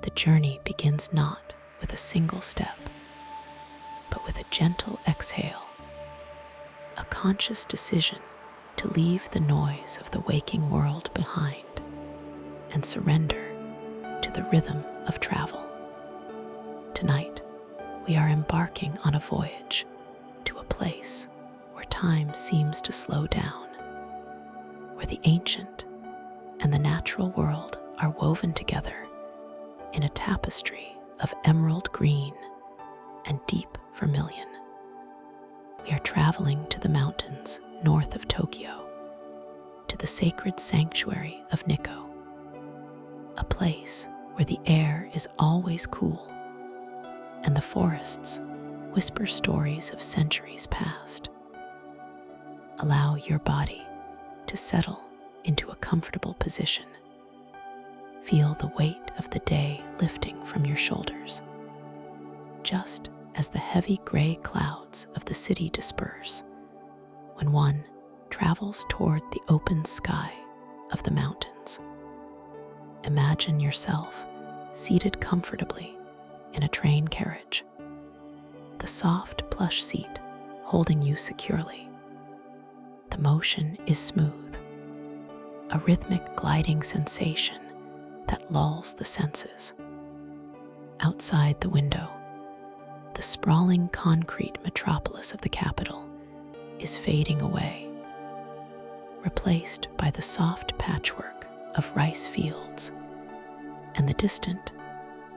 The journey begins not with a single step, but with a gentle exhale, a conscious decision to leave the noise of the waking world behind and surrender to the rhythm of travel. Tonight, we are embarking on a voyage to a place where time seems to slow down, where the ancient and the natural world are woven together in a tapestry of emerald green and deep vermilion. We are traveling to the mountains north of Tokyo, to the sacred sanctuary of Nikkō, a place where the air is always cool and the forests whisper stories of centuries past. Allow your body to settle into a comfortable position. Feel the weight of the day lifting from your shoulders, just as the heavy gray clouds of the city disperse when one travels toward the open sky of the mountains. Imagine yourself seated comfortably in a train carriage, the soft plush seat holding you securely. The motion is smooth, a rhythmic gliding sensation that lulls the senses. Outside the window, the sprawling concrete metropolis of the capital is fading away, replaced by the soft patchwork of rice fields and the distant,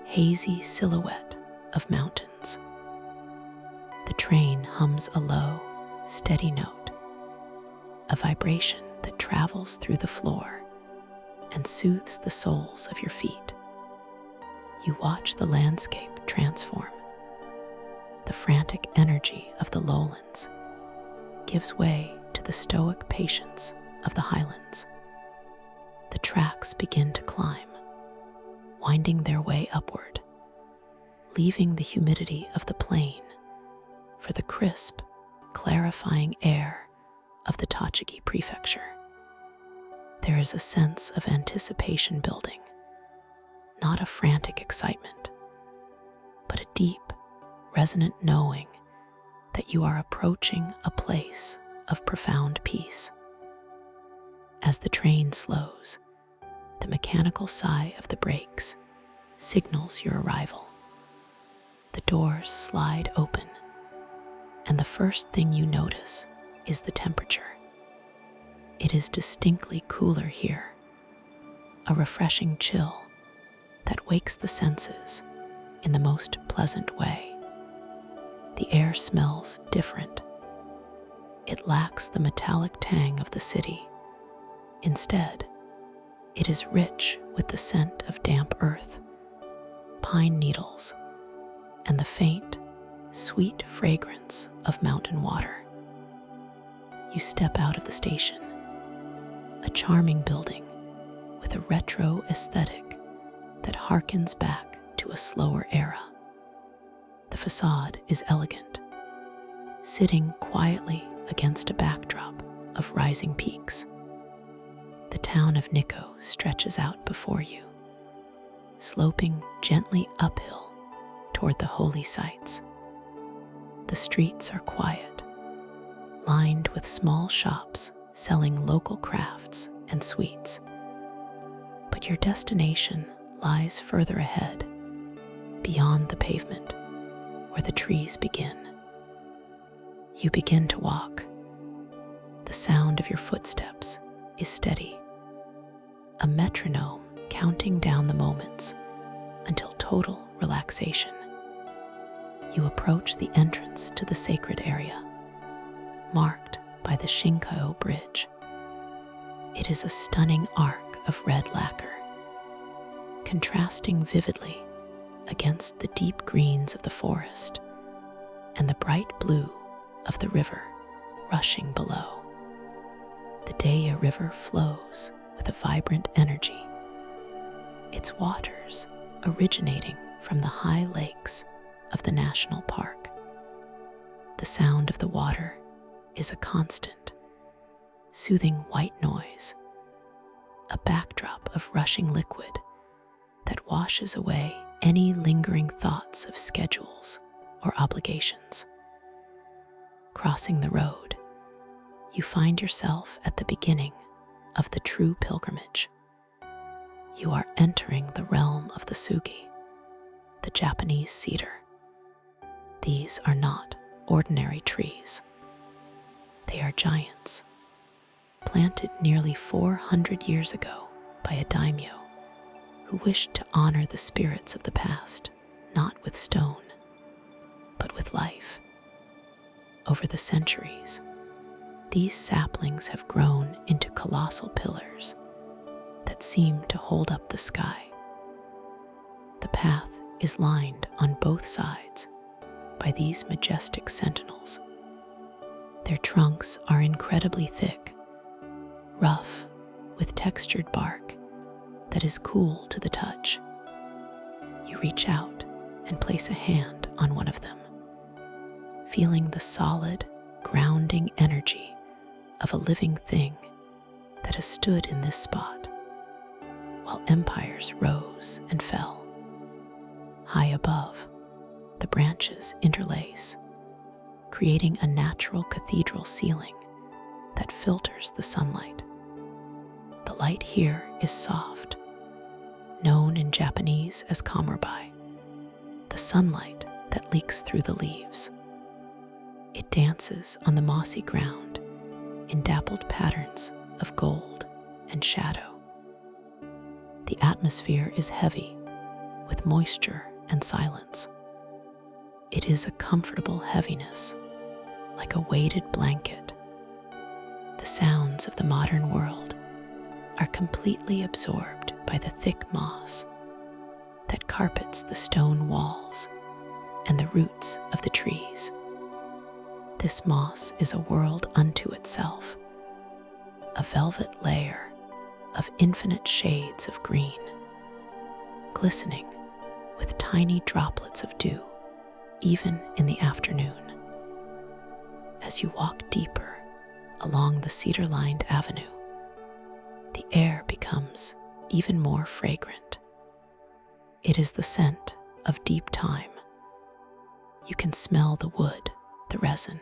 hazy silhouette of mountains. The train hums a low, steady note, a vibration that travels through the floor and soothes the soles of your feet. You watch the landscape transform. The frantic energy of the lowlands gives way to the stoic patience of the highlands. The tracks begin to climb, winding their way upward, leaving the humidity of the plain for the crisp, clarifying air of the Tochigi prefecture. There is a sense of anticipation building, not a frantic excitement, but a deep, resonant knowing that you are approaching a place of profound peace. As the train slows, the mechanical sigh of the brakes signals your arrival. The doors slide open, and the first thing you notice is the temperature. It is distinctly cooler here, a refreshing chill that wakes the senses in the most pleasant way. The air smells different. It lacks the metallic tang of the city. Instead, it is rich with the scent of damp earth, pine needles, and the faint, sweet fragrance of mountain water. You step out of the station, a charming building with a retro aesthetic that harkens back to a slower era. The facade is elegant, sitting quietly against a backdrop of rising peaks. The town of Nikkō stretches out before you, sloping gently uphill toward the holy sites. The streets are quiet, lined with small shops selling local crafts and sweets. But your destination lies further ahead, beyond the pavement, where the trees begin. You begin to walk. The sound of your footsteps is steady, a metronome counting down the moments until total relaxation. You approach the entrance to the sacred area, marked by the Shinkai Bridge. It is a stunning arc of red lacquer, contrasting vividly against the deep greens of the forest and the bright blue of the river rushing below. The Deya River flows with a vibrant energy, its waters originating from the high lakes of the national park. The sound of the water is a constant, soothing white noise, a backdrop of rushing liquid that washes away any lingering thoughts of schedules or obligations. Crossing the road, you find yourself at the beginning of the true pilgrimage. You are entering the realm of the Sugi, the Japanese cedar. These are not ordinary trees. They are giants, planted nearly 400 years ago by a daimyo who wished to honor the spirits of the past, not with stone, but with life. Over the centuries, these saplings have grown into colossal pillars that seem to hold up the sky. The path is lined on both sides by these majestic sentinels. Their trunks are incredibly thick, rough, with textured bark that is cool to the touch. You reach out and place a hand on one of them, feeling the solid, grounding energy of a living thing that has stood in this spot while empires rose and fell. High above, the branches interlace, creating a natural cathedral ceiling that filters the sunlight. The light here is soft, known in Japanese as kamorai, the sunlight that leaks through the leaves. It dances on the mossy ground in dappled patterns of gold and shadow. The atmosphere is heavy with moisture and silence. It is a comfortable heaviness, like a weighted blanket. The sounds of the modern world are completely absorbed by the thick moss that carpets the stone walls and the roots of the trees. This moss is a world unto itself, a velvet layer of infinite shades of green, glistening with tiny droplets of dew, even in the afternoon. As you walk deeper along the cedar-lined avenue, the air becomes even more fragrant. It is the scent of deep time. You can smell the wood, the resin,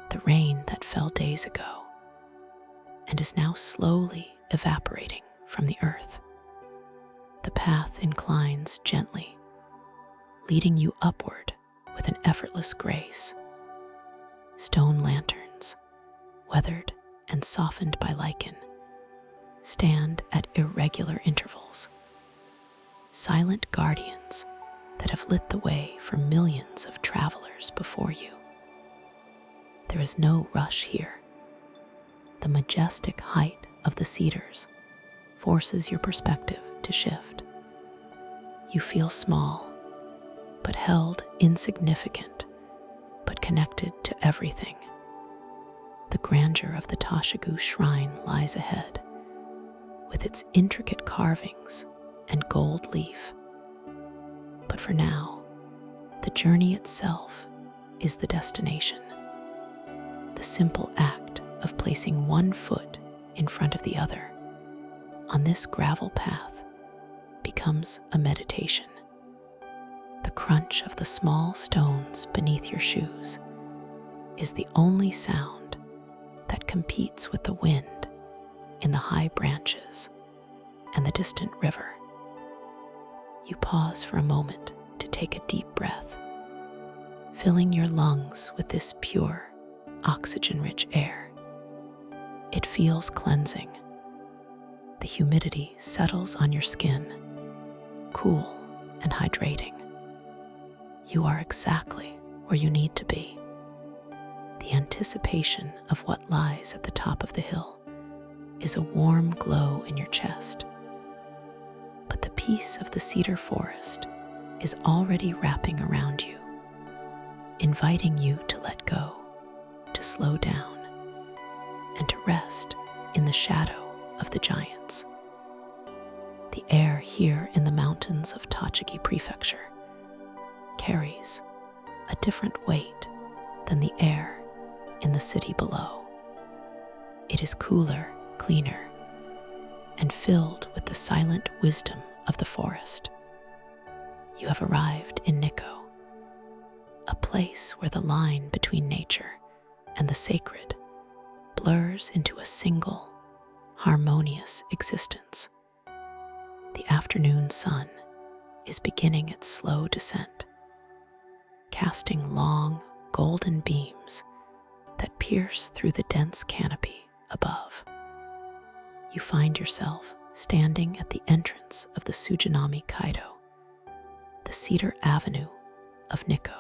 the rain that fell days ago, and is now slowly evaporating from the earth. The path inclines gently, leading you upward with an effortless grace. Stone lanterns, weathered and softened by lichen, stand at irregular intervals, silent guardians that have lit the way for millions of travelers before you. There is no rush here. The majestic height of the cedars forces your perspective to shift. You feel small, but held insignificant, but connected to everything. The grandeur of the Tashigu shrine lies ahead, with its intricate carvings and gold leaf. But for now, the journey itself is the destination. The simple act of placing one foot in front of the other on this gravel path becomes a meditation. The crunch of the small stones beneath your shoes is the only sound that competes with the wind in the high branches and the distant river. You pause for a moment to take a deep breath, filling your lungs with this pure, oxygen-rich air. It feels cleansing. The humidity settles on your skin, cool and hydrating. You are exactly where you need to be. The anticipation of what lies at the top of the hill is a warm glow in your chest. But the peace of the cedar forest is already wrapping around you, inviting you to let go, to slow down, and to rest in the shadow of the giants. The air here in the mountains of Tochigi Prefecture carries a different weight than the air in the city below. It is cooler, cleaner, and filled with the silent wisdom of the forest. You have arrived in Nikkō, a place where the line between nature and the sacred blurs into a single, harmonious existence. The afternoon sun is beginning its slow descent, casting long, golden beams that pierce through the dense canopy above. You find yourself standing at the entrance of the Sujinami Kaido, the Cedar Avenue of Nikkō.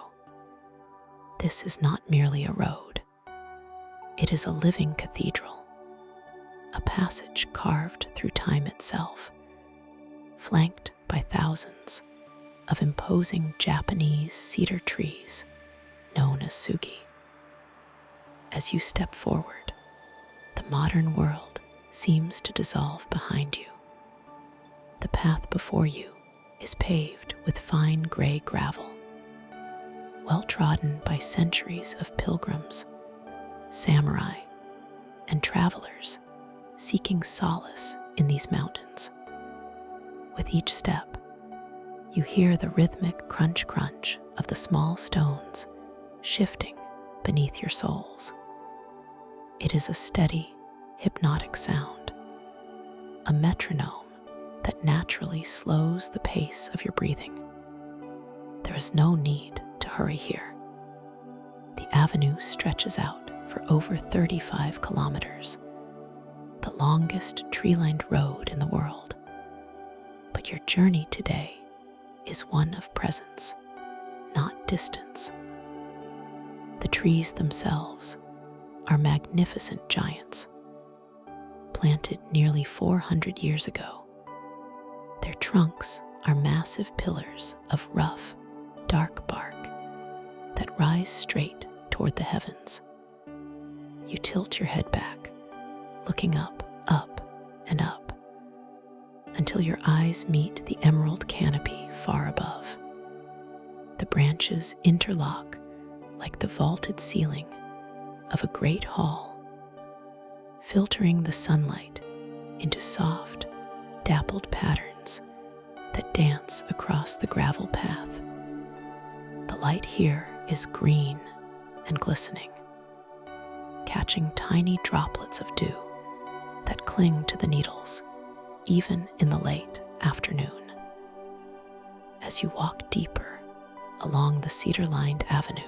This is not merely a road. It is a living cathedral, a passage carved through time itself, flanked by thousands of imposing Japanese cedar trees known as sugi. As you step forward, the modern world seems to dissolve behind you. The path before you is paved with fine gray gravel, well-trodden by centuries of pilgrims, samurai, and travelers seeking solace in these mountains. With each step, you hear the rhythmic crunch-crunch of the small stones shifting beneath your soles. It is a steady, hypnotic sound, a metronome that naturally slows the pace of your breathing. There is no need to hurry here. The avenue stretches out for over 35 kilometers, the longest tree-lined road in the world. But your journey today is one of presence, not distance. The trees themselves are magnificent giants, planted nearly 400 years ago. Their trunks are massive pillars of rough, dark bark that rise straight toward the heavens. You tilt your head back, looking up, and up, until your eyes meet the emerald canopy far above. The branches interlock like the vaulted ceiling of a great hall, filtering the sunlight into soft, dappled patterns that dance across the gravel path. The light here is green and glistening, catching tiny droplets of dew that cling to the needles even in the late afternoon. As you walk deeper along the cedar-lined avenue,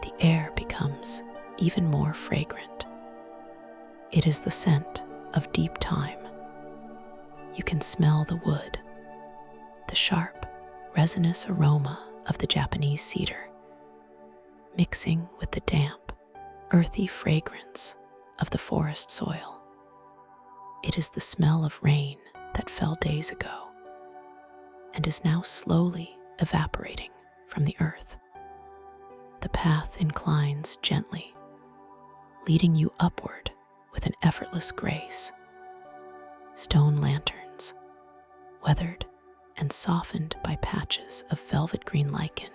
the air becomes even more fragrant. It is the scent of deep time. You can smell the wood, the sharp, resinous aroma of the Japanese cedar, mixing with the damp, earthy fragrance of the forest soil. It is the smell of rain that fell days ago and is now slowly evaporating from the earth. The path inclines gently, leading you upward with an effortless grace. Stone lanterns, weathered and softened by patches of velvet green lichen,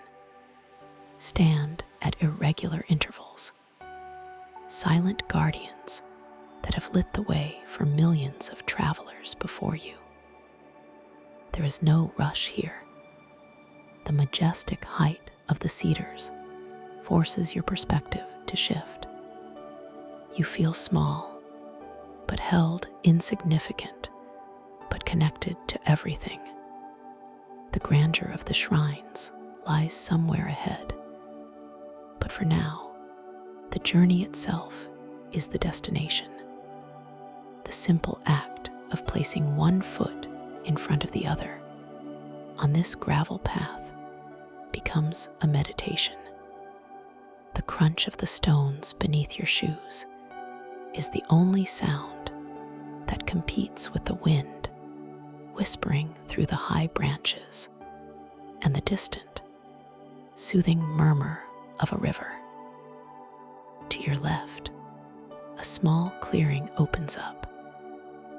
stand at irregular intervals, silent guardians that have lit the way for millions of travelers before you. There is no rush here. The majestic height of the cedars forces your perspective to shift. You feel small, but held insignificant, but connected to everything. The grandeur of the shrines lies somewhere ahead, but for now, the journey itself is the destination. The simple act of placing one foot in front of the other on this gravel path becomes a meditation. The crunch of the stones beneath your shoes is the only sound that competes with the wind whispering through the high branches and the distant, soothing murmur of a river. To your left, a small clearing opens up,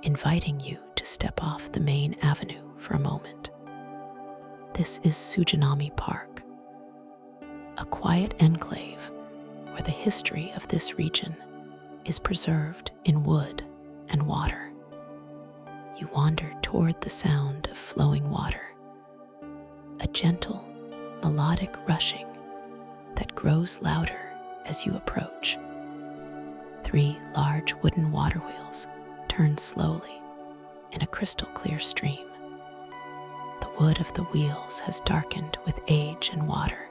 inviting you to step off the main avenue for a moment. This is Sujinami Park, a quiet enclave where the history of this region is preserved in wood and water. You wander toward the sound of flowing water, a gentle, melodic rushing that grows louder as you approach. 3 large wooden water wheels turn slowly in a crystal clear stream. The wood of the wheels has darkened with age and water,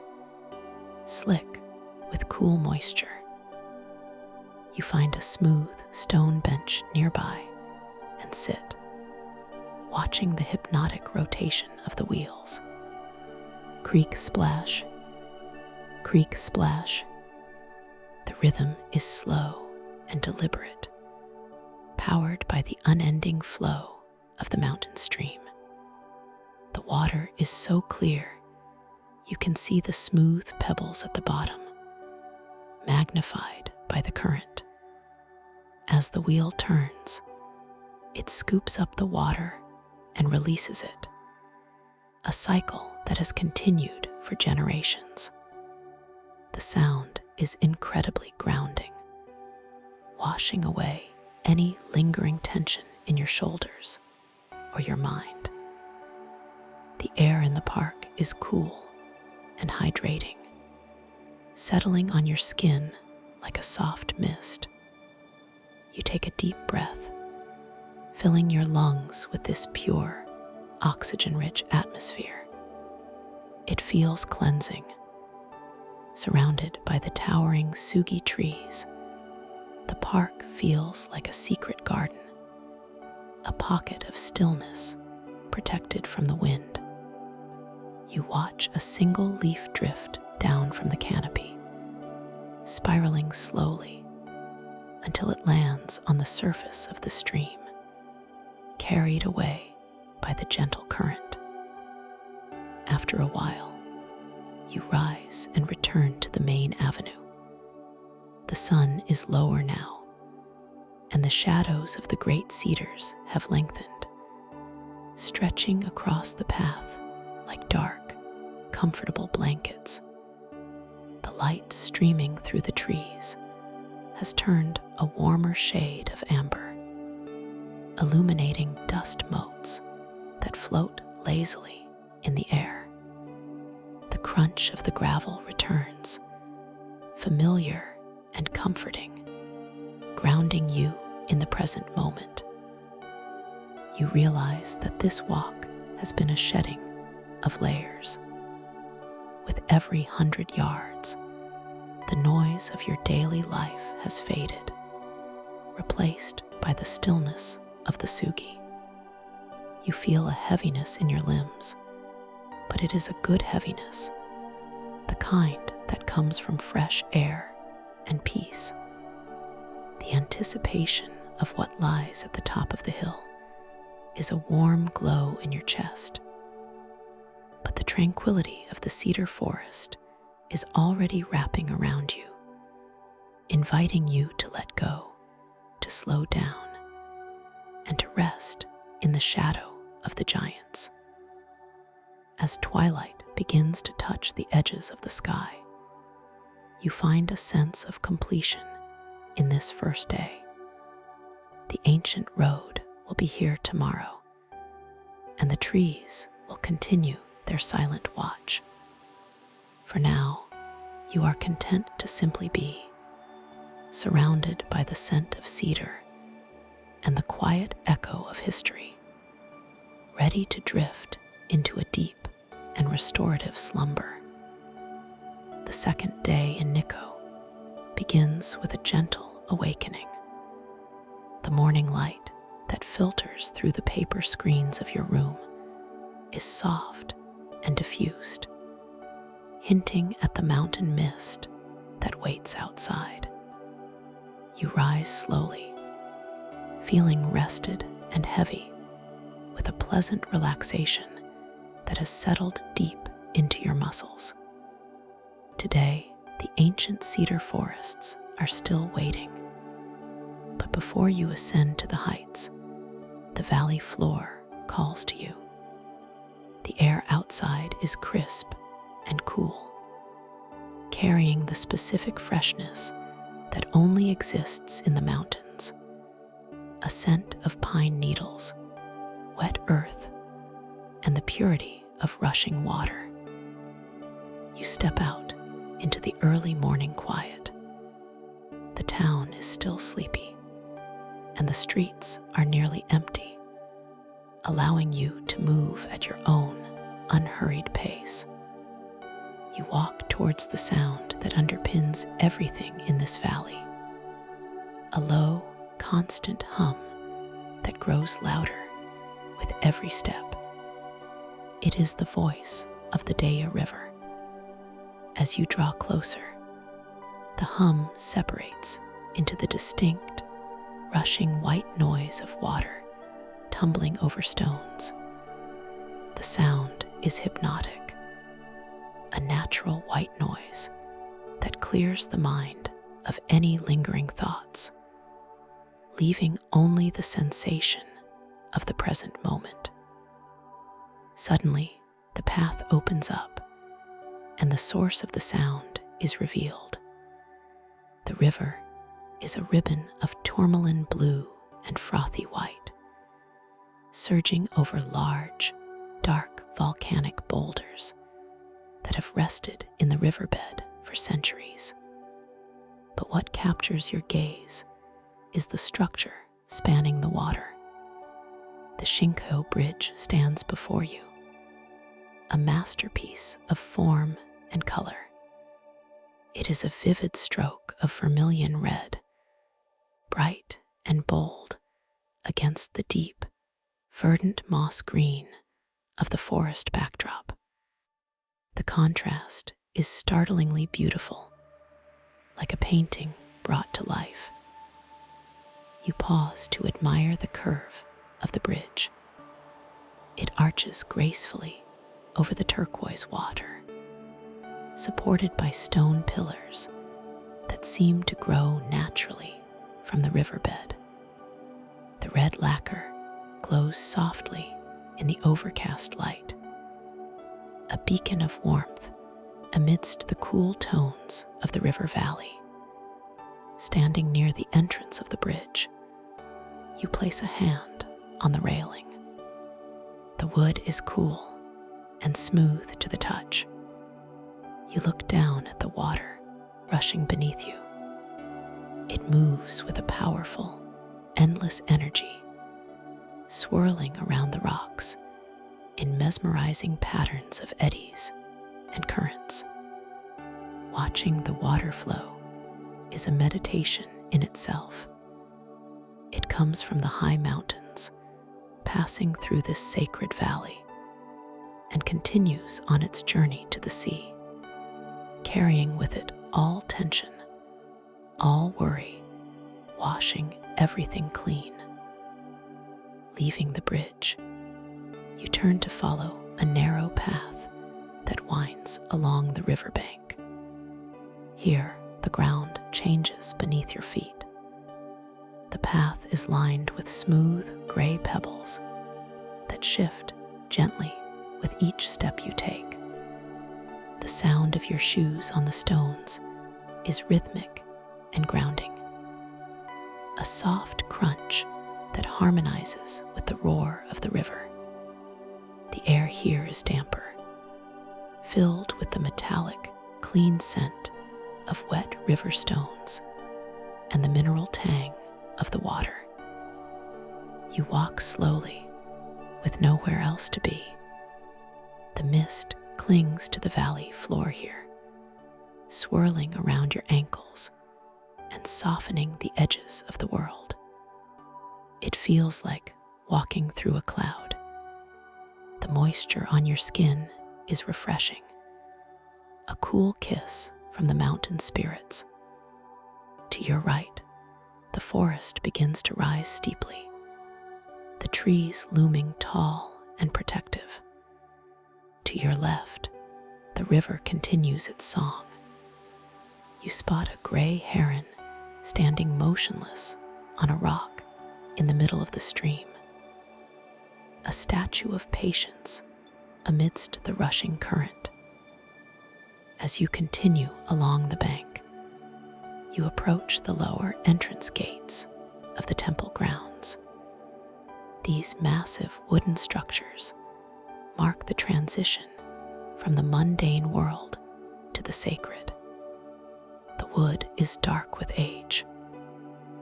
slick with cool moisture. You find a smooth stone bench nearby and sit, watching the hypnotic rotation of the wheels. Creak splash, creak splash. The rhythm is slow and deliberate, powered by the unending flow of the mountain stream. The water is so clear, you can see the smooth pebbles at the bottom, magnified by the current. As the wheel turns, it scoops up the water and releases it, a cycle that has continued for generations. The sound is incredibly grounding, washing away any lingering tension in your shoulders or your mind. The air in the park is cool and hydrating, settling on your skin like a soft mist. You take a deep breath, filling your lungs with this pure, oxygen-rich atmosphere. It feels cleansing. Surrounded by the towering sugi trees, the park feels like a secret garden, a pocket of stillness protected from the wind. You watch a single leaf drift down from the canopy, spiraling slowly until it lands on the surface of the stream, carried away by the gentle current. After a while, you rise and return to the main avenue. The sun is lower now, and the shadows of the great cedars have lengthened, stretching across the path like dark, comfortable blankets. The light streaming through the trees has turned a warmer shade of amber, illuminating dust motes that float lazily in the air. The crunch of the gravel returns, familiar and comforting, grounding you in the present moment. You realize that this walk has been a shedding of layers. With every 100 yards, the noise of your daily life has faded, replaced by the stillness of the sugi. You feel a heaviness in your limbs, but it is a good heaviness, the kind that comes from fresh air and peace. The anticipation of what lies at the top of the hill is a warm glow in your chest. But the tranquility of the cedar forest is already wrapping around you, inviting you to let go, to slow down, and to rest in the shadow of the giants. As twilight begins to touch the edges of the sky, you find a sense of completion in this first day. The ancient road will be here tomorrow, and the trees will continue their silent watch. For now, you are content to simply be, surrounded by the scent of cedar and the quiet echo of history, ready to drift into a deep and restorative slumber. The second day in Nikkō begins with a gentle awakening. The morning light that filters through the paper screens of your room is soft and diffused, hinting at the mountain mist that waits outside. You rise slowly, feeling rested and heavy, with a pleasant relaxation that has settled deep into your muscles. Today, the ancient cedar forests are still waiting, but before you ascend to the heights, the valley floor calls to you. The air outside is crisp and cool, carrying the specific freshness that only exists in the mountains, a scent of pine needles wet earth and the purity of rushing water. You step out into the early morning quiet. The town is still sleepy, and the streets are nearly empty, allowing you to move at your own unhurried pace. You walk towards the sound that underpins everything in this valley, a low, constant hum that grows louder with every step. It is the voice of the Deya River. As you draw closer, the hum separates into the distinct, rushing white noise of water tumbling over stones. The sound is hypnotic, a natural white noise that clears the mind of any lingering thoughts, leaving only the sensation of the present moment. Suddenly, the path opens up, and the source of the sound is revealed. The river is a ribbon of tourmaline blue and frothy white, surging over large, dark volcanic boulders that have rested in the riverbed for centuries. But what captures your gaze is the structure spanning the water. The Shinko Bridge stands before you, a masterpiece of form and color. It is a vivid stroke of vermilion red, bright and bold against the deep, verdant moss green of the forest backdrop. The contrast is startlingly beautiful, like a painting brought to life. You pause to admire the curve of the bridge. It arches gracefully over the turquoise water, supported by stone pillars that seem to grow naturally from the riverbed. The red lacquer glows softly in the overcast light, a beacon of warmth amidst the cool tones of the river valley. Standing near the entrance of the bridge, you place a hand on the railing. The wood is cool and smooth to the touch. You look down at the water rushing beneath you. It moves with a powerful, endless energy, swirling around the rocks in mesmerizing patterns of eddies and currents. Watching the water flow is a meditation in itself. It comes from the high mountains, passing through this sacred valley, and continues on its journey to the sea, carrying with it all tension, all worry, washing everything clean. Leaving the bridge, you turn to follow a narrow path that winds along the riverbank. Here, the ground changes beneath your feet. The path is lined with smooth gray pebbles that shift gently with each step you take. The sound of your shoes on the stones is rhythmic and grounding, a soft crunch that harmonizes with the roar of the river. The air here is damper, filled with the metallic, clean scent of wet river stones and the mineral tang of the water. You walk slowly, with nowhere else to be. The mist clings to the valley floor here, swirling around your ankles and softening the edges of the world. It feels like walking through a cloud. The moisture on your skin is refreshing, a cool kiss from the mountain spirits. To your right, the forest begins to rise steeply, the trees looming tall and protective. To your left, the river continues its song. You spot a gray heron standing motionless on a rock in the middle of the stream, a statue of patience amidst the rushing current. As you continue along the bank, you approach the lower entrance gates of the temple grounds. These massive wooden structures mark the transition from the mundane world to the sacred. The wood is dark with age,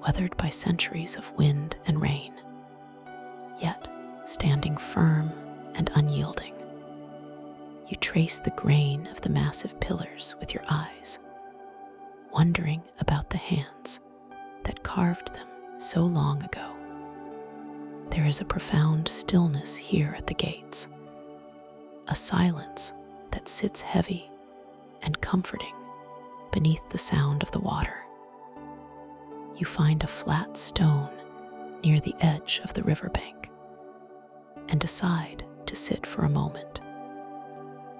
weathered by centuries of wind and rain, yet standing firm and unyielding. You trace the grain of the massive pillars with your eyes, wondering about the hands that carved them so long ago. There is a profound stillness here at the gates, a silence that sits heavy and comforting beneath the sound of the water. You find a flat stone near the edge of the riverbank and decide to sit for a moment.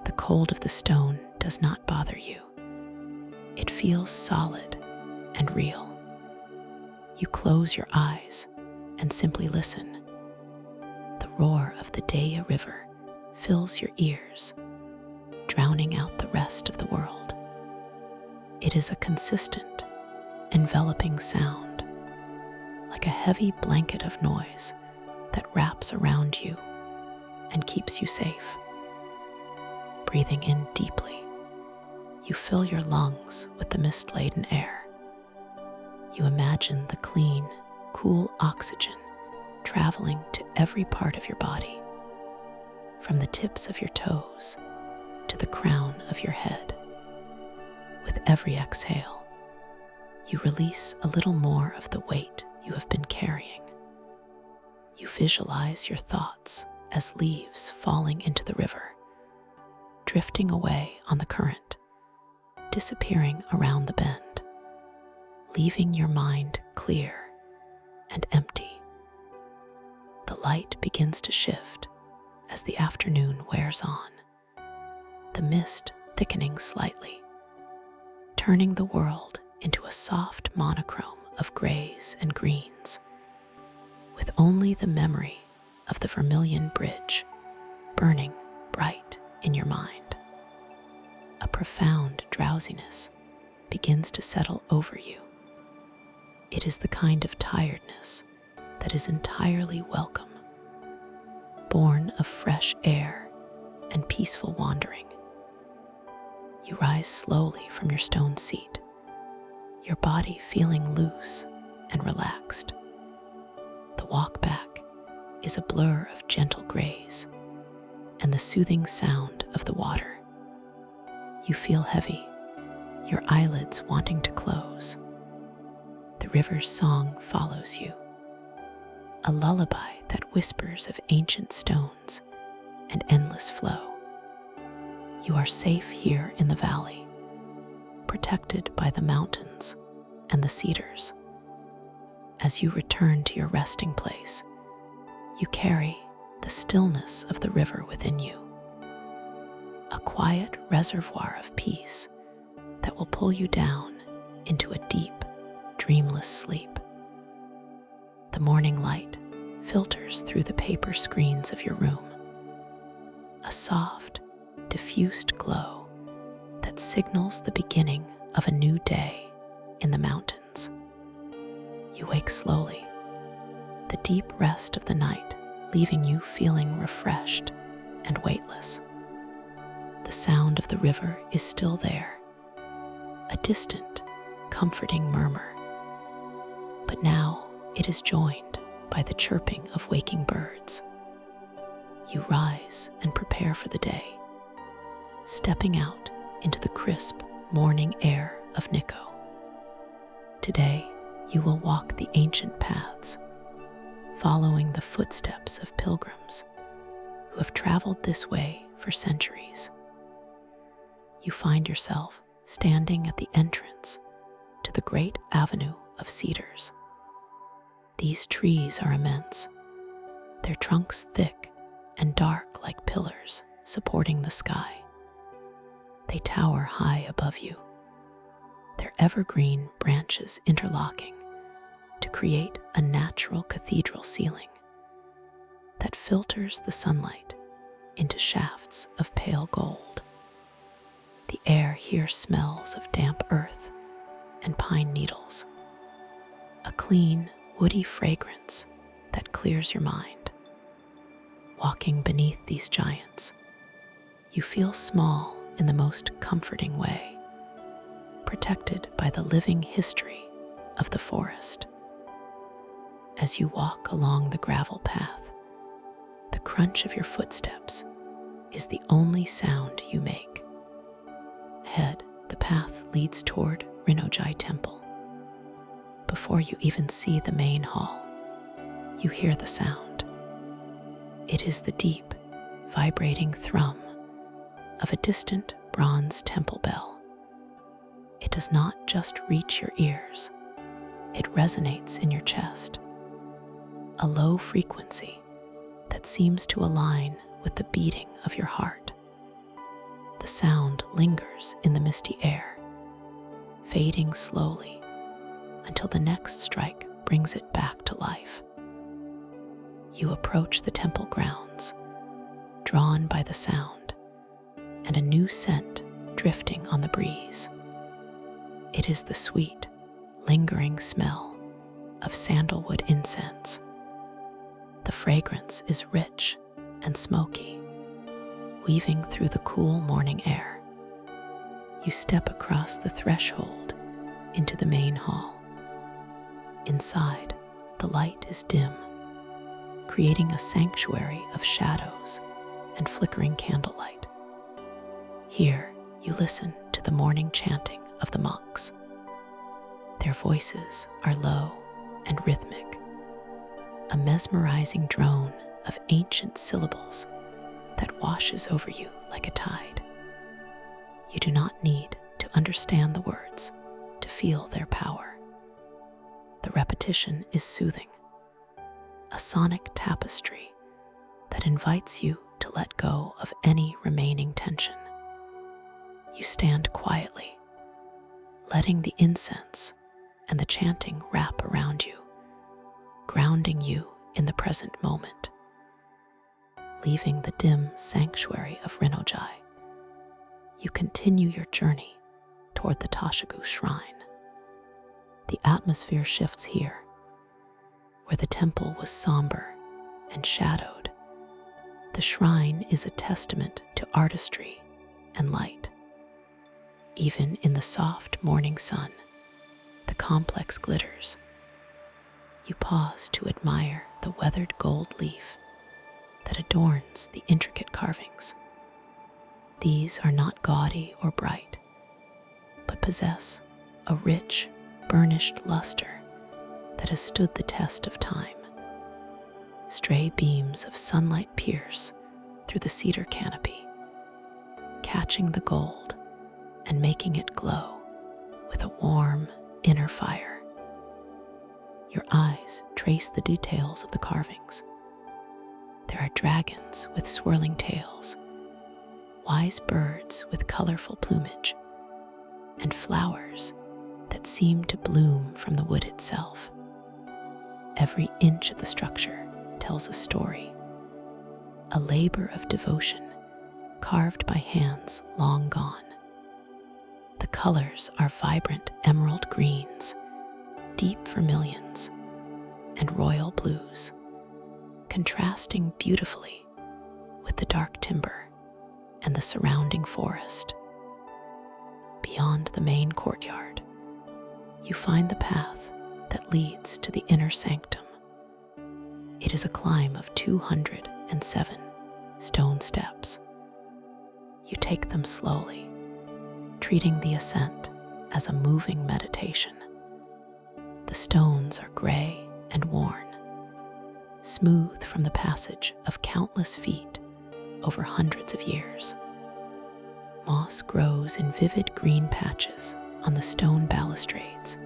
The cold of the stone does not bother you. It feels solid and real. You close your eyes and simply listen. The roar of the Daya River fills your ears, drowning out the rest of the world. It is a consistent, enveloping sound, like a heavy blanket of noise that wraps around you and keeps you safe. Breathing in deeply, you fill your lungs with the mist-laden air. You imagine the clean, cool oxygen traveling to every part of your body, from the tips of your toes to the crown of your head. With every exhale, you release a little more of the weight you have been carrying. You visualize your thoughts as leaves falling into the river, drifting away on the current, disappearing around the bend, leaving your mind clear and empty. The light begins to shift as the afternoon wears on, the mist thickening slightly, turning the world into a soft monochrome of grays and greens, with only the memory of the Vermilion Bridge burning bright in your mind. A profound drowsiness begins to settle over you. It is the kind of tiredness that is entirely welcome, born of fresh air and peaceful wandering. You rise slowly from your stone seat, your body feeling loose and relaxed. The walk back is a blur of gentle grays and the soothing sound of the water. You feel heavy, your eyelids wanting to close. The river's song follows you, a lullaby that whispers of ancient stones and endless flow. You are safe here in the valley, protected by the mountains and the cedars. As you return to your resting place, you carry the stillness of the river within you, a quiet reservoir of peace that will pull you down into a deep, dreamless sleep. The morning light filters through the paper screens of your room, a soft, diffused glow that signals the beginning of a new day in the mountains. You wake slowly, the deep rest of the night leaving you feeling refreshed and weightless. The sound of the river is still there, a distant, comforting murmur. But now it is joined by the chirping of waking birds. You rise and prepare for the day, stepping out into the crisp morning air of Nikkō. Today, you will walk the ancient paths, following the footsteps of pilgrims who have traveled this way for centuries. You find yourself standing at the entrance to the great avenue of cedars. These trees are immense, their trunks thick and dark like pillars supporting the sky. They tower high above you, their evergreen branches interlocking to create a natural cathedral ceiling that filters the sunlight into shafts of pale gold. The air here smells of damp earth and pine needles, a clean, woody fragrance that clears your mind. Walking beneath these giants, you feel small in the most comforting way, protected by the living history of the forest. As you walk along the gravel path, the crunch of your footsteps is the only sound you make. Ahead, the path leads toward Rinnoji Temple. Before you even see the main hall, you hear the sound. It is the deep, vibrating thrum of a distant bronze temple bell. It does not just reach your ears, it resonates in your chest, a low frequency that seems to align with the beating of your heart. The sound lingers in the misty air, fading slowly until the next strike brings it back to life. You approach the temple grounds, drawn by the sound, and a new scent drifting on the breeze. It is the sweet, lingering smell of sandalwood incense. The fragrance is rich and smoky, weaving through the cool morning air. You step across the threshold into the main hall. Inside, the light is dim, creating a sanctuary of shadows and flickering candlelight. Here, you listen to the morning chanting of the monks. Their voices are low and rhythmic, a mesmerizing drone of ancient syllables that washes over you like a tide. You do not need to understand the words to feel their power. The repetition is soothing, a sonic tapestry that invites you to let go of any remaining tension. You stand quietly, letting the incense and the chanting wrap around you, grounding you in the present moment. Leaving the dim sanctuary of Rinnoji, you continue your journey toward the Tashigu Shrine. The atmosphere shifts here, where the temple was somber and shadowed. The shrine is a testament to artistry and light. Even in the soft morning sun, the complex glitters. You pause to admire the weathered gold leaf that adorns the intricate carvings. These are not gaudy or bright, but possess a rich, burnished luster that has stood the test of time. Stray beams of sunlight pierce through the cedar canopy, catching the gold and making it glow with a warm inner fire. Your eyes trace the details of the carvings. There are dragons with swirling tails, wise birds with colorful plumage, and flowers that seem to bloom from the wood itself. Every inch of the structure tells a story, a labor of devotion carved by hands long gone. The colors are vibrant emerald greens, deep vermilions, and royal blues, contrasting beautifully with the dark timber and the surrounding forest. Beyond the main courtyard, you find the path that leads to the inner sanctum. It is a climb of 207 stone steps. You take them slowly, treating the ascent as a moving meditation. The stones are gray and worn, smooth from the passage of countless feet over hundreds of years. Moss grows in vivid green patches on the stone balustrades,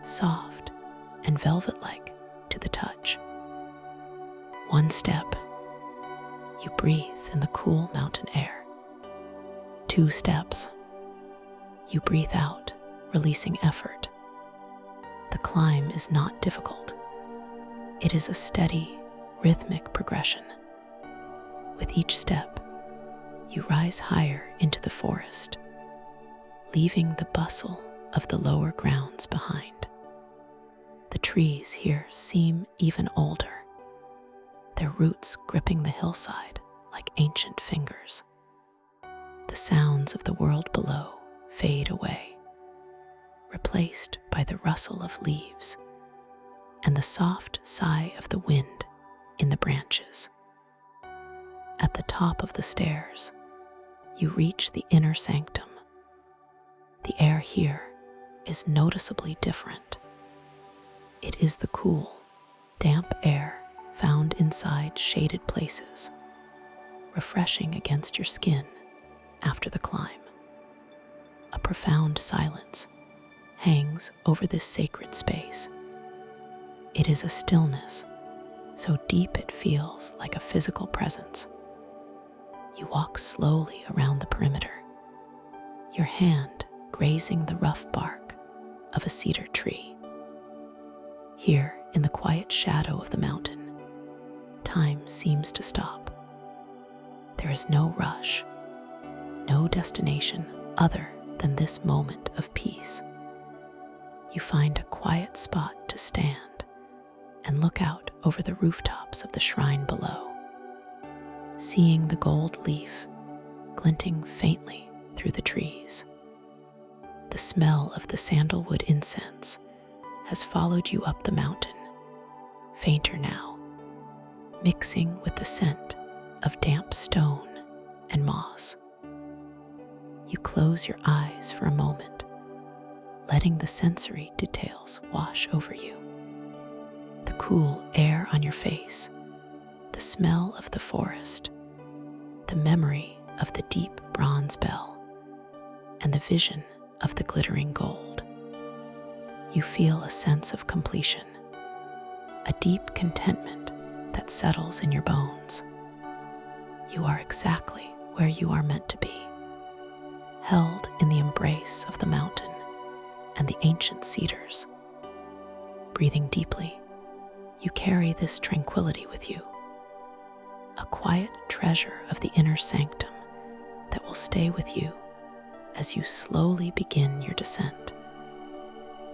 soft and velvet-like to the touch. One step, you breathe in the cool mountain air. 2 steps, you breathe out, releasing effort. The climb is not difficult. It is a steady, rhythmic progression. With each step, you rise higher into the forest, leaving the bustle of the lower grounds behind. The trees here seem even older, their roots gripping the hillside like ancient fingers. The sounds of the world below fade away, replaced by the rustle of leaves and the soft sigh of the wind in the branches. At the top of the stairs, you reach the inner sanctum. The air here is noticeably different. It is the cool, damp air found inside shaded places, refreshing against your skin after the climb. A profound silence hangs over this sacred space. It is a stillness so deep it feels like a physical presence. You walk slowly around the perimeter, your hand grazing the rough bark of a cedar tree. Here, in the quiet shadow of the mountain, time seems to stop. There is no rush, no destination other than this moment of peace. You find a quiet spot to stand and look out over the rooftops of the shrine below, seeing the gold leaf glinting faintly through the trees. The smell of the sandalwood incense has followed you up the mountain, fainter now, mixing with the scent of damp stone and moss. You close your eyes for a moment, letting the sensory details wash over you. The cool air on your face, the smell of the forest, the memory of the deep bronze bell, and the vision of the glittering gold. You feel a sense of completion, a deep contentment that settles in your bones. You are exactly where you are meant to be, held in the embrace of the mountain and the ancient cedars. Breathing deeply, you carry this tranquility with you, a quiet treasure of the inner sanctum that will stay with you as you slowly begin your descent,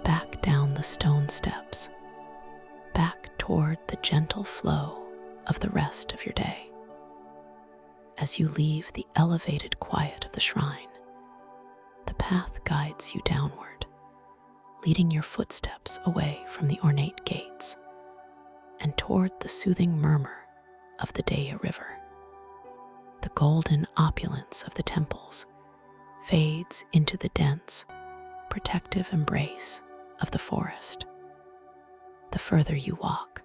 back down the stone steps, back toward the gentle flow of the rest of your day. As you leave the elevated quiet of the shrine, the path guides you downward, leading your footsteps away from the ornate gates and toward the soothing murmur of the Daya River. The golden opulence of the temples fades into the dense, protective embrace of the forest. The further you walk,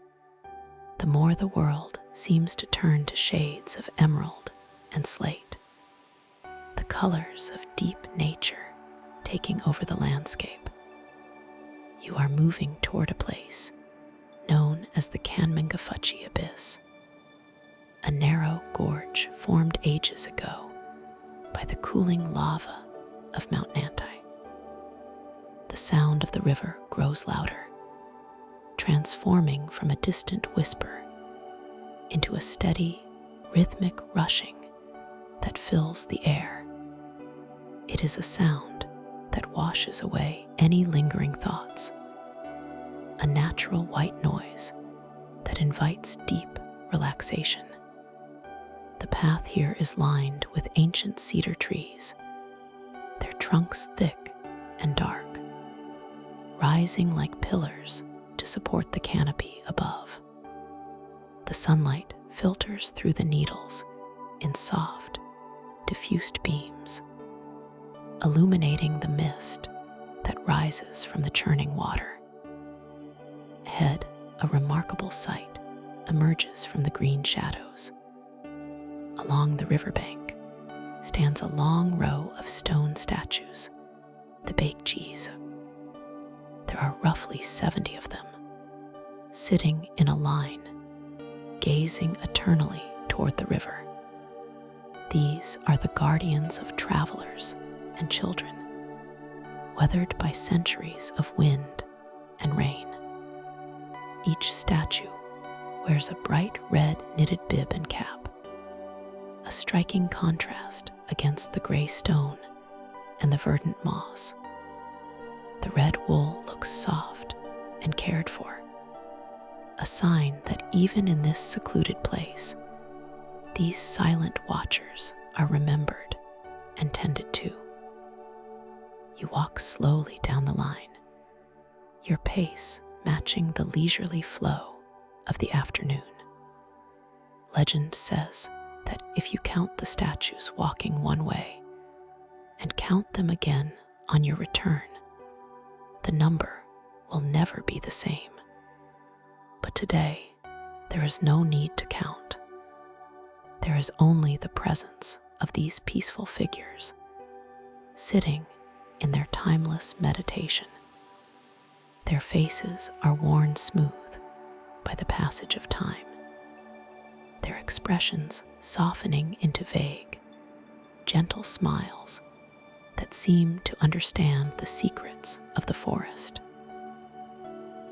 the more the world seems to turn to shades of emerald and slate, the colors of deep nature taking over the landscape. You are moving toward a place known as the Kanmangafuchi Abyss, a narrow gorge formed ages ago by the cooling lava of Mount Nantai. The sound of the river grows louder, transforming from a distant whisper into a steady, rhythmic rushing that fills the air. It is a sound that washes away any lingering thoughts, a natural white noise that invites deep relaxation. The path here is lined with ancient cedar trees, their trunks thick and dark, rising like pillars to support the canopy above. The sunlight filters through the needles in soft, diffused beams, illuminating the mist that rises from the churning water. Ahead, a remarkable sight emerges from the green shadows. Along the riverbank stands a long row of stone statues, the Baekjis. There are roughly 70 of them, sitting in a line, gazing eternally toward the river. These are the guardians of travelers and children, weathered by centuries of wind and rain. Each statue wears a bright red knitted bib and cap, a striking contrast against the gray stone and the verdant moss. The red wool looks soft and cared for, a sign that even in this secluded place, these silent watchers are remembered and tended to. You walk slowly down the line, your pace matching the leisurely flow of the afternoon. Legend says that if you count the statues walking one way and count them again on your return, the number will never be the same. But today, there is no need to count. There is only the presence of these peaceful figures, sitting in their timeless meditation. Their faces are worn smooth by the passage of time, their expressions softening into vague, gentle smiles that seem to understand the secrets of the forest.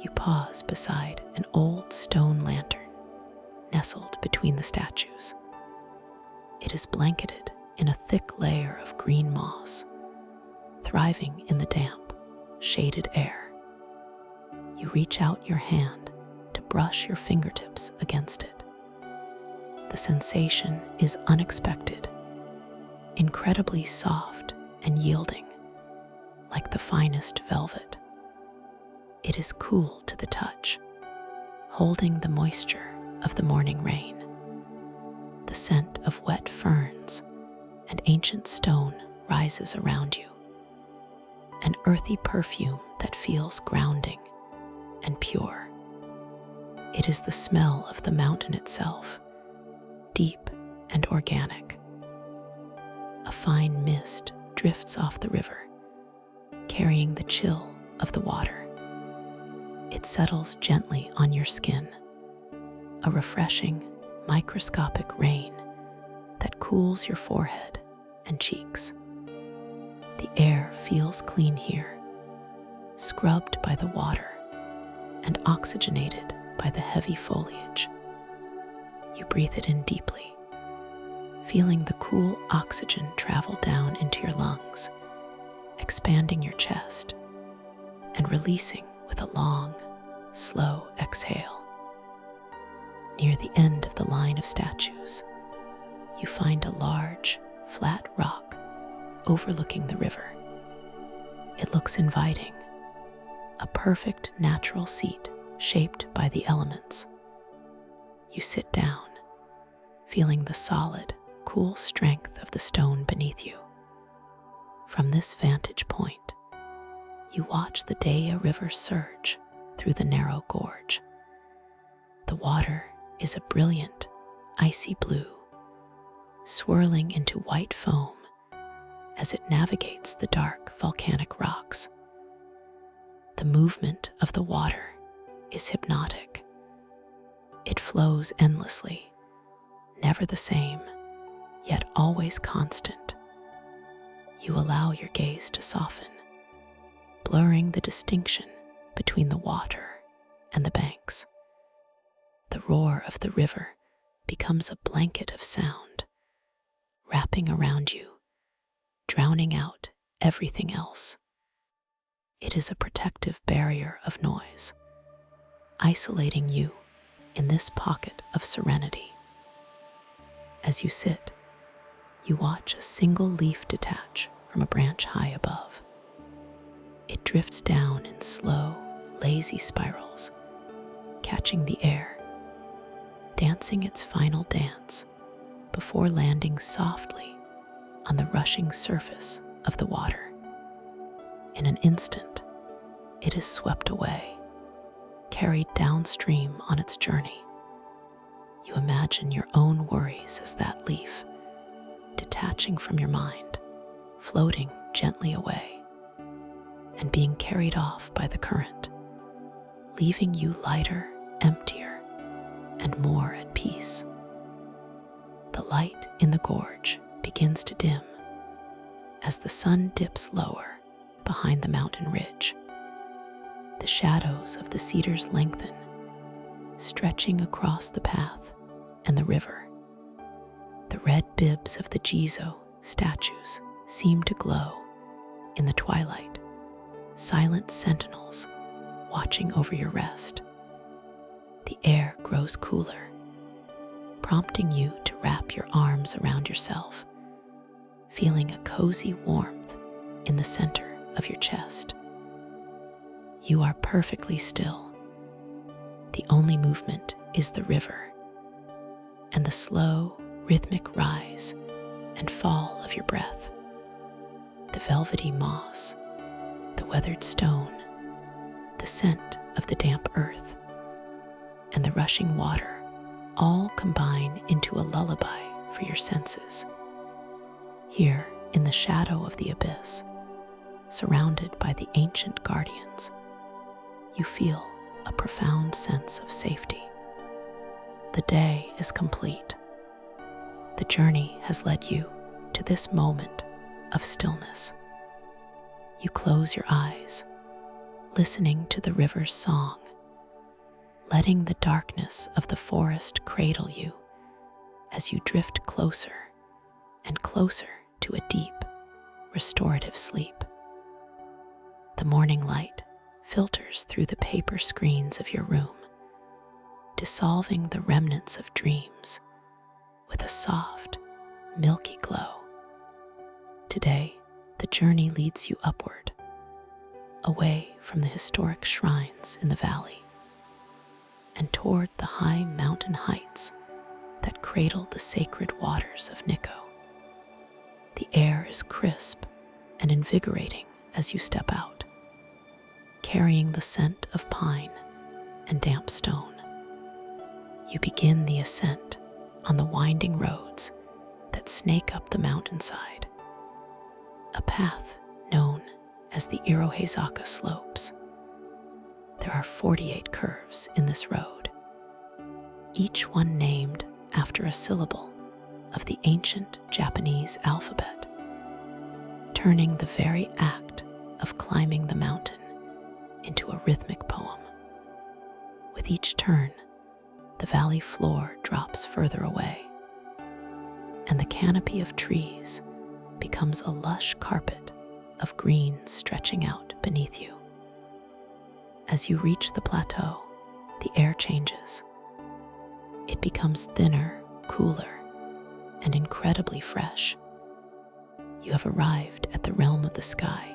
You pause beside an old stone lantern nestled between the statues. It is blanketed in a thick layer of green moss, thriving in the damp, shaded air. You reach out your hand to brush your fingertips against it. The sensation is unexpected, incredibly soft and yielding, like the finest velvet. It is cool to the touch, holding the moisture of the morning rain. The scent of wet ferns and ancient stone rises around you, an earthy perfume that feels grounding and pure. It is the smell of the mountain itself, deep and organic. A fine mist drifts off the river, carrying the chill of the water. It settles gently on your skin, a refreshing, microscopic rain that cools your forehead and cheeks. The air feels clean here, scrubbed by the water and oxygenated by the heavy foliage. You breathe it in deeply, feeling the cool oxygen travel down into your lungs, expanding your chest and releasing with a long, slow exhale. Near the end of the line of statues, you find a large, flat rock overlooking the river. It looks inviting, a perfect natural seat shaped by the elements. You sit down, feeling the solid, cool strength of the stone beneath you. From this vantage point, you watch the Daya River surge through the narrow gorge. The water is a brilliant, icy blue, swirling into white foam as it navigates the dark volcanic rocks. The movement of the water is hypnotic. It flows endlessly, never the same, yet always constant. You allow your gaze to soften, blurring the distinction between the water and the banks. The roar of the river becomes a blanket of sound, wrapping around you, drowning out everything else. It is a protective barrier of noise, isolating you in this pocket of serenity. As you sit, you watch a single leaf detach from a branch high above. It drifts down in slow, lazy spirals, catching the air, dancing its final dance before landing softly on the rushing surface of the water. In an instant, it is swept away, carried downstream on its journey. You imagine your own worries as that leaf, detaching from your mind, floating gently away, and being carried off by the current, leaving you lighter, emptier, and more at peace. The light in the gorge begins to dim as the sun dips lower behind the mountain ridge. The shadows of the cedars lengthen, stretching across the path and the river. The red bibs of the Jizo statues seem to glow in the twilight, silent sentinels watching over your rest. the air grows cooler, prompting you to wrap your arms around yourself, feeling a cozy warmth in the center of your chest. You are perfectly still. The only movement is the river and the slow, rhythmic rise and fall of your breath. The velvety moss, the weathered stone, the scent of the damp earth, and the rushing water all combine into a lullaby for your senses. Here, in the shadow of the abyss, surrounded by the ancient guardians, you feel a profound sense of safety. The day is complete. The journey has led you to this moment of stillness. You close your eyes, listening to the river's song, letting the darkness of the forest cradle you as you drift closer and closer to a deep, restorative sleep. The morning light filters through the paper screens of your room, dissolving the remnants of dreams with a soft, milky glow. Today, the journey leads you upward, away from the historic shrines in the valley, and toward the high mountain heights that cradle the sacred waters of Nikkō. The air is crisp and invigorating as you step out, carrying the scent of pine and damp stone. You begin the ascent on the winding roads that snake up the mountainside, a path known as the Irohazaka slopes. There are 48 curves in this road, each one named after a syllable of the ancient Japanese alphabet, turning the very act of climbing the mountain into a rhythmic poem. With each turn, the valley floor drops further away, and the canopy of trees becomes a lush carpet of green stretching out beneath you. As you reach the plateau, the air changes. It becomes thinner, cooler, and incredibly fresh. You have arrived at the realm of the sky,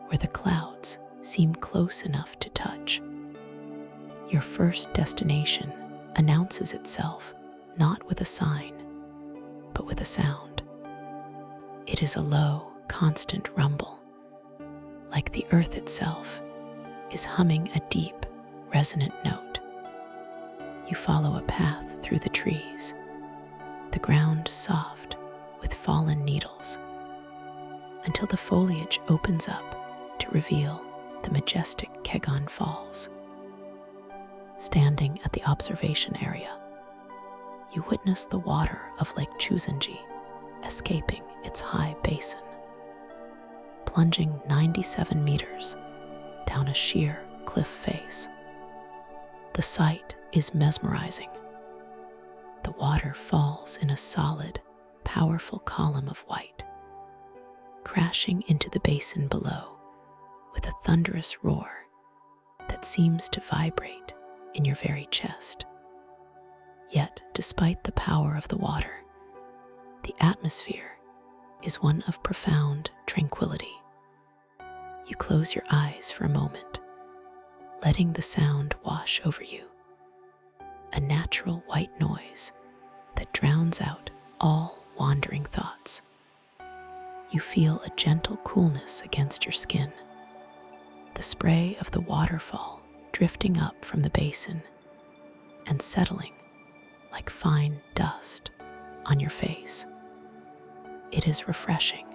where the clouds seem close enough to touch. Your first destination announces itself not with a sign, but with a sound. It is a low, constant rumble, like the earth itself is humming a deep, resonant note. You follow a path through the trees, the ground soft with fallen needles, until the foliage opens up to reveal the majestic Kegon Falls. Standing at the observation area, you witness the water of Lake Chuzenji escaping its high basin, plunging 97 meters down a sheer cliff face. The sight is mesmerizing. The water falls in a solid, powerful column of white, crashing into the basin below with a thunderous roar that seems to vibrate in your very chest. Yet, despite the power of the water, the atmosphere is one of profound tranquility. You close your eyes for a moment, letting the sound wash over you, a natural white noise that drowns out all wandering thoughts. You feel a gentle coolness against your skin, the spray of the waterfall drifting up from the basin and settling like fine dust on your face. It is refreshing,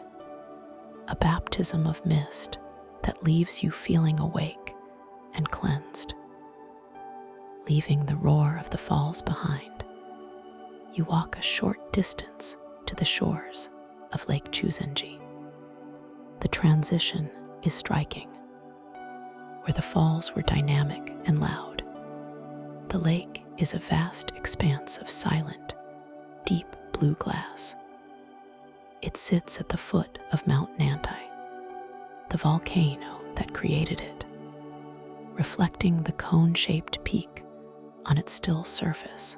a baptism of mist that leaves you feeling awake and cleansed. Leaving the roar of the falls behind, you walk a short distance to the shores of Lake Chuzenji. The transition is striking. Where the falls were dynamic and loud, the lake is a vast expanse of silent, deep blue glass. It sits at the foot of Mount Nantai, the volcano that created it, reflecting the cone-shaped peak on its still surface.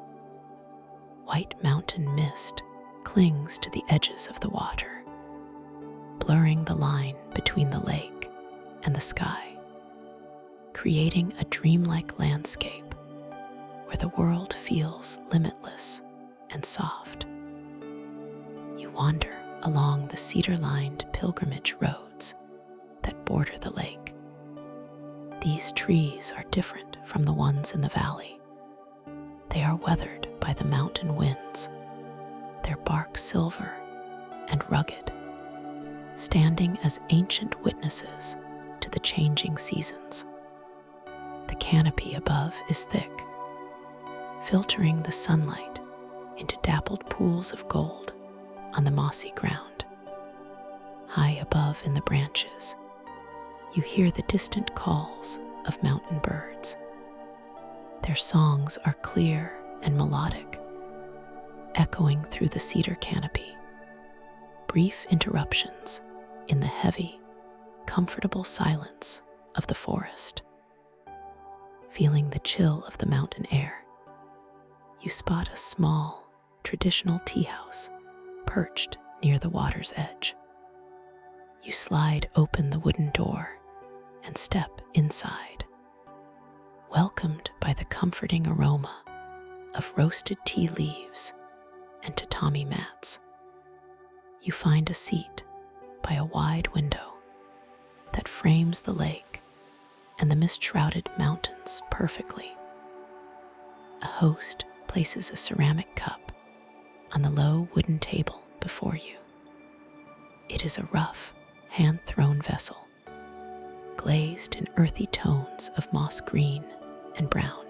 White mountain mist clings to the edges of the water, blurring the line between the lake and the sky, creating a dreamlike landscape where the world feels limitless and soft. You wander along the cedar-lined pilgrimage roads that border the lake. These trees are different from the ones in the valley. They are weathered by the mountain winds, their bark silver and rugged, standing as ancient witnesses to the changing seasons. The canopy above is thick, filtering the sunlight into dappled pools of gold on the mossy ground. High above in the branches, you hear the distant calls of mountain birds. Their songs are clear and melodic, echoing through the cedar canopy. Brief interruptions in the heavy, comfortable silence of the forest. Feeling the chill of the mountain air, you spot a small, traditional tea house perched near the water's edge. You slide open the wooden door and step inside, welcomed by the comforting aroma of roasted tea leaves and tatami mats. You find a seat by a wide window that frames the lake and the mist-shrouded mountains perfectly. A host places a ceramic cup on the low wooden table before you. It is a rough, hand-thrown vessel, glazed in earthy tones of moss green and brown.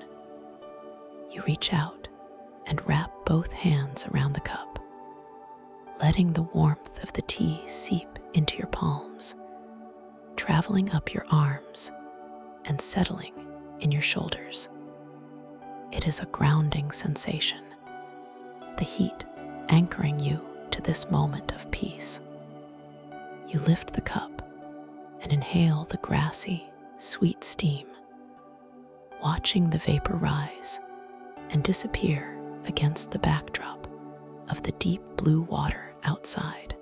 You reach out and wrap both hands around the cup, letting the warmth of the tea seep into your palms, traveling up your arms and settling in your shoulders. It is a grounding sensation, the heat anchoring you to this moment of peace. You lift the cup and inhale the grassy, sweet steam, watching the vapor rise and disappear against the backdrop of the deep blue water outside.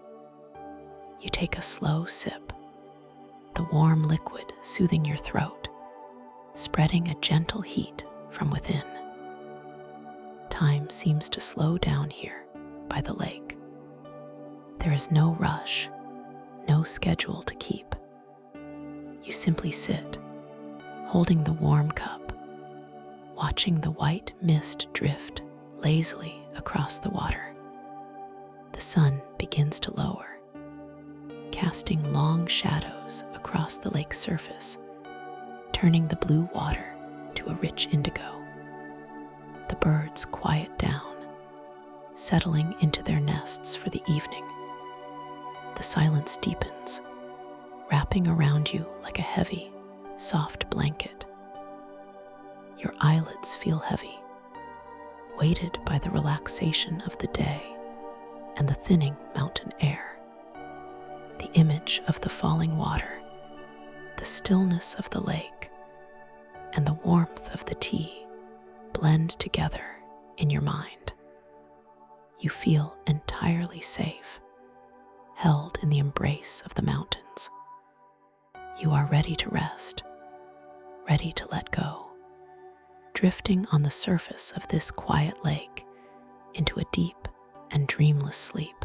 You take a slow sip, the warm liquid soothing your throat, spreading a gentle heat from within. Time seems to slow down here by the lake. There is no rush, no schedule to keep. You simply sit, holding the warm cup, watching the white mist drift lazily across the water. The sun begins to lower, casting long shadows across the lake's surface, turning the blue water to a rich indigo. The birds quiet down, settling into their nests for the evening. The silence deepens, wrapping around you like a heavy, soft blanket. Your eyelids feel heavy, weighted by the relaxation of the day and the thinning mountain air. The image of the falling water, the stillness of the lake, and the warmth of the tea blend together in your mind. You feel entirely safe, held in the embrace of the mountains. You are ready to rest, ready to let go, drifting on the surface of this quiet lake into a deep and dreamless sleep.